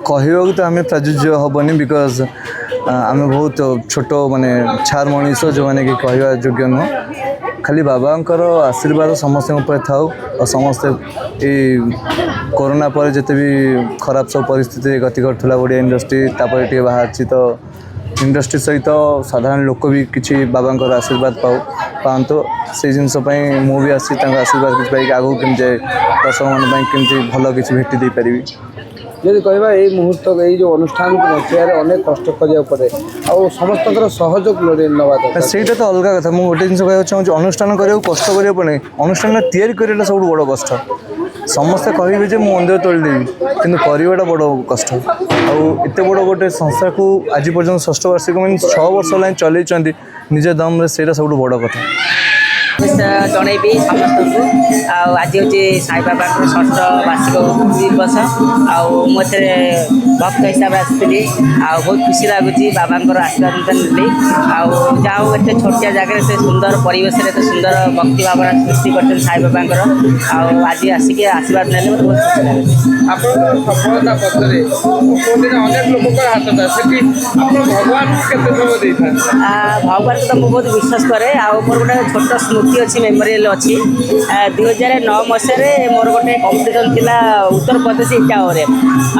कहवाक तो आम प्रযোज्य हेनी बिकज आम बहुत छोट माने छार मनीष जो मैंने कि कहवा योग्य नुह खाली बाबांकर आशीर्वाद समस्त था और समस्ते कोरोना पर जिते भी खराब सब परिस्थिति गति करूला ओडिया इंडस्ट्री तापर टे बाहर तो इंडस्ट्री सहित साधारण लोक भी किसी बाबांकर आशीर्वाद पातु से जिनपाई मुझे आसी आशीर्वाद किसी पाई आगू कमी जाए दर्शक मन कमी भल किसी भेटी दे पारि जदि कहवा ये मुहूर्त ये जो अनुष्ठान को बचाइए अनेक कष्ट करिया पड़े और समस्त सहयोग नवा ସେଇଟା ତ ଅଲଗା କଥା ମୁଁ ଗୋଟେ ଜିନିଷ କହିବାକୁ ଚାହୁଁଛି ଅନୁଷ୍ଠାନ କରିବାକୁ କଷ୍ଟ କରିବାକୁ ପଡ଼େ ଅନୁଷ୍ଠାନ ତିଆରି କରିବାଟା ସବୁଠୁ ବଡ଼ କଷ୍ଟ ସମସ୍ତେ କହିବେ ଯେ ମୁଁ ମନ୍ଦିର ତୋଳିଦେବି କିନ୍ତୁ କରିବାଟା ବଡ଼ କଷ୍ଟ ଆଉ ଏତେ ବଡ଼ ଗୋଟେ ସଂସ୍ଥାକୁ ଆଜି ପର୍ଯ୍ୟନ୍ତ ଷଷ୍ଠ ବାର୍ଷିକ ମାନେ 6 ବର୍ଷ ହେଲାଣି ଚଲେଇଛନ୍ତି ନିଜ ଦମରେ ସେଇଟା ସବୁଠୁ ବଡ଼ କଥା जनइबी समस्त आज हूँ साई बाबा षष्ठ वार्षिक दिवस आते भक्त हिसाब आसती बहुत खुशी लगुच बाबा आशीर्वाद नी आउ एत छोटिया जगह से सुंदर परिवेश सुंदर भक्ति भावना सृष्टि कर साई बाबा आज आसिक आशीर्वाद ने बहुत खुशी लगे सफलता पथरे अनेक लोक हाथ था भगवान भगवान को तो मुझे बहुत विश्वास करे मोर गोटे छोट स्मृति अच्छी मेमोरियल अच्छी 2009 मसीह मोर गोटे कंपिटिशन थिला उत्तर प्रदेश इटाओरे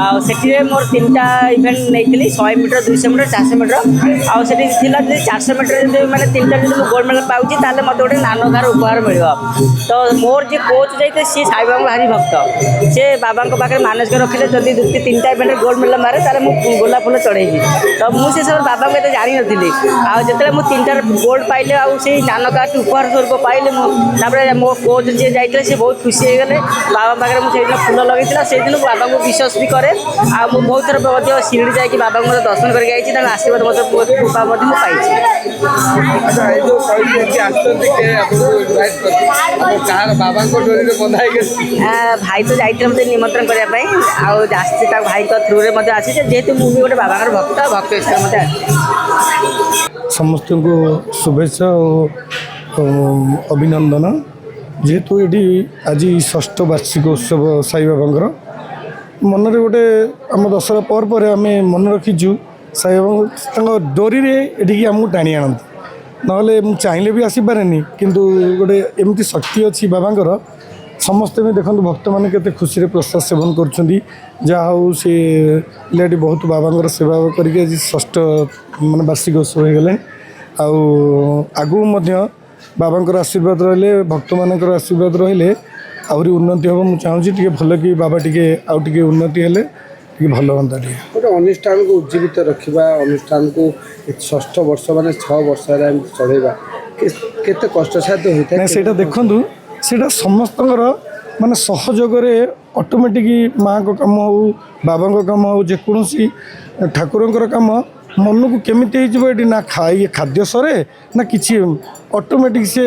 आठे मोर 3टा इवेंट नहीं 100 मीटर 200 मीटर 400 मीटर आठी 400 मीटर मैंने 3टा जो गोल्ड मेडल पाऊँगी मत गोटे नानकार उपहार मिल तो मोर जी कोच जाते सी साई बाबा भारी भक्त सी बाबा पाखे मानसिक रखिले जदि 3टा इवेंट गोल्ड मेडल मारे ताले मुझे गोलाप फूल चढ़ेगी तो मुझे सब बाबा को जानी नी आते मुझे 3टा गोल्ड पाइले आई नानकार उपहार स्वरूप पाइले मो कोच जी जाते सी बहुत खुशी हो गले बाबा पाखे मुझे फूल लगे से दिन बाबा को विश्वास भी करे आ बहुत थर शिरडी जाकि बाबा को दर्शन करके आशीर्वाद मतलब कृपा भाई तो जाते मतलब निमंत्रण करने आसी भाई थ्रु रे आसी जेहेतु मुझे गोटे बाबा भक्त हिसाब से समस्त को शुभेच्छा और अभिनंदन जेहेतु ये आज षष्ठ वार्षिक उत्सव साई बाबा मन में गोटे आम दशहरा पर आम मन रखीचु साई बाबा डोरी ये आमको टाणी आनती ना चाहिए भी आसीपारे किंतु गोटे एमती शक्ति अच्छी बाबांकर समस्ते भी देखते भक्त मैंने केते खुशी रे प्रसाद सेवन कर जहाँ हूँ सी पिलाटी बहुत बाबांकर सेवा करके षष्ठ मान वार्षिक उत्सव हो गले आगू बाबांकर आशीर्वाद रहिले भक्त मानकर आशीर्वाद रहिले आहरी उन्नति हम मुझे चाहूँगी भल कि बाबा टे उन्नति हेले भल हाँ गोटे अनुष्ठान को उज्जीवित रखा अनुष्ठान को षष्ठ वर्ष मान 6 वर्ष चढ़ेगा केते कष्ट साध्य होता है से देखु से समस्त माने सहयोग ऑटोमेटिक माँ को कम हो बाबा को कम हो जेकोसी ठाकुर काम मन को केमिति ये ना खाई खाद्य सरे ना कि ऑटोमेटिक से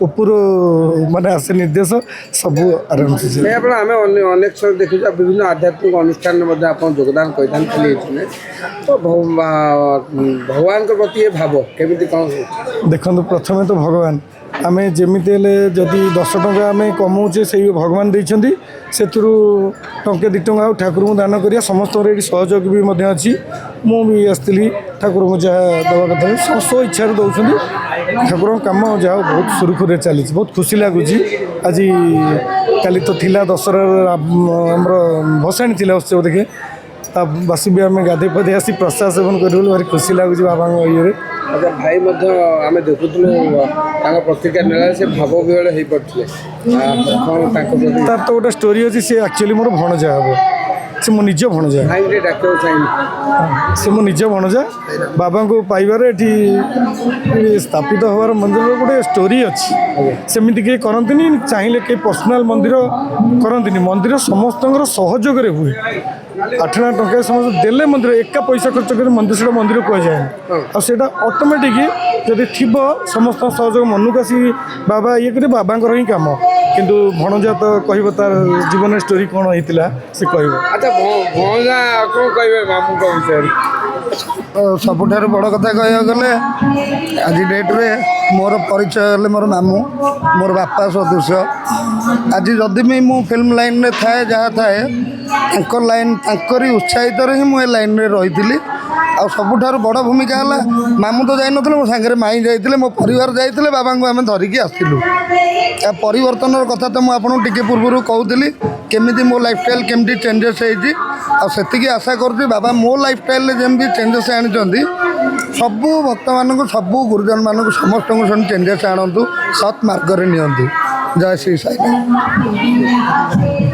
ऊपर माने आसे निर्देश सब आराम से आम अनेक समय देखु विभिन्न आध्यात्मिक अनुष्ठान में आप योगदान करते तो भगवान के प्रति भाव केमिति कौन देखो प्रथमे तो भगवान आम जमीती जदि 10 टंका आम कमाऊे से भगवान देते से टंके 2 टंका ठाकुर को दान करिया समस्त ये सहयोग भी अच्छी मुझे आसती ठाकुर को जहाँ दवा कथा समस्त इच्छा दौरान ठाकुर काम जहाँ बहुत सुरखुरे चली बहुत खुशी लगुच आज काली तो थिला दशहरा आमर भसाणी थी उत्सव देखे बस भी आम गाधे पाधे आसी प्रसाद सेवन कर भारी खुशी लगुच बाबा ये अच्छा भाई आम देखुलु प्रतिक्रिया ना से भाव विहल हो पड़े तार तो गोटे स्टोरी अच्छी सी एक्चुअली मोर भणजा हम से मो निज भणजा भाई डाक चाहिए से मो निज भणजा बाबा को पाइबार ये स्थापित हमार मंदिर गोटे स्टोरी अच्छी सेमती किए करती चाहिए कई पर्सनाल मंदिर करती मंदिर समस्त सहयोग हुए 8 टंका समस्त देले मंदिर एका पैसा खर्च कर मंदिर से मंदिर कहुए आटा ऑटोमेटिक जदि थी समस्त सहयोग मन को आसी बाबा ये बाबा ही कम କିନ୍ତୁ ଭଣଜା ତ କହିବ ତାର ଜୀବନ ଷ୍ଟୋରି କ'ଣ ହେଇଥିଲା ସେ କହିବ। ଆଚ୍ଛା ଭଣଜା କ'ଣ କହିବେ ମାମୁଙ୍କ ବିଷୟରେ? ସବୁଠାରୁ ବଡ଼ କଥା କହିବାକୁ ଗଲେ ଆଜି ଡେଟ୍ରେ ମୋର ପରିଚୟ ହେଲେ ମୋର ମାମୁଁ, ମୋର ବାପା ସଦୃଶ୍ୟ। ଆଜି ଯଦି ବି ମୁଁ ଫିଲ୍ମ ଲାଇନ୍ରେ ଥାଏ ଯାହା ଥାଏ ତାଙ୍କ ଲାଇନ୍ ତାଙ୍କରି ଉତ୍ସାହିତରେ ହିଁ ମୁଁ ଏ ଲାଇନ୍ରେ ରହିଥିଲି। ଆଉ ସବୁଠାରୁ ବଡ଼ ଭୂମିକା ହେଲା ମାମୁଁ ତ ଯାଇନଥିଲେ, ମୋ ସାଙ୍ଗରେ ମାଇଁ ଯାଇଥିଲେ, ମୋ ପରିବାର ଯାଇଥିଲେ, ବାବାଙ୍କୁ ଆମେ ଧରିକି ଆସିଥିଲୁ। ପରିବର୍ତ୍ତନର କଥା ତ ମୁଁ ଆପଣଙ୍କୁ ଟିକେ ପୂର୍ବରୁ କହୁଥିଲି କେମିତି ମୋ ଲାଇଫଷ୍ଟାଇଲ୍ କେମିତି ଚେଞ୍ଜେସ୍ ହେଇଛି। ଆଉ ସେତିକି ଆଶା କରୁଛି ବାବା ମୋ ଲାଇଫଷ୍ଟାଇଲ୍ରେ ଯେମିତି ଚେଞ୍ଜେସ୍ ଆଣିଛନ୍ତି ସବୁ ଭକ୍ତମାନଙ୍କୁ ସବୁ ଗୁରୁଜନମାନଙ୍କୁ ସମସ୍ତଙ୍କୁ ସେମିତି ଚେଞ୍ଜେସ୍ ଆଣନ୍ତୁ, ସତ୍ ମାର୍ଗରେ ନିଅନ୍ତୁ। ଜୟ ଶ୍ରୀ ସାଇ।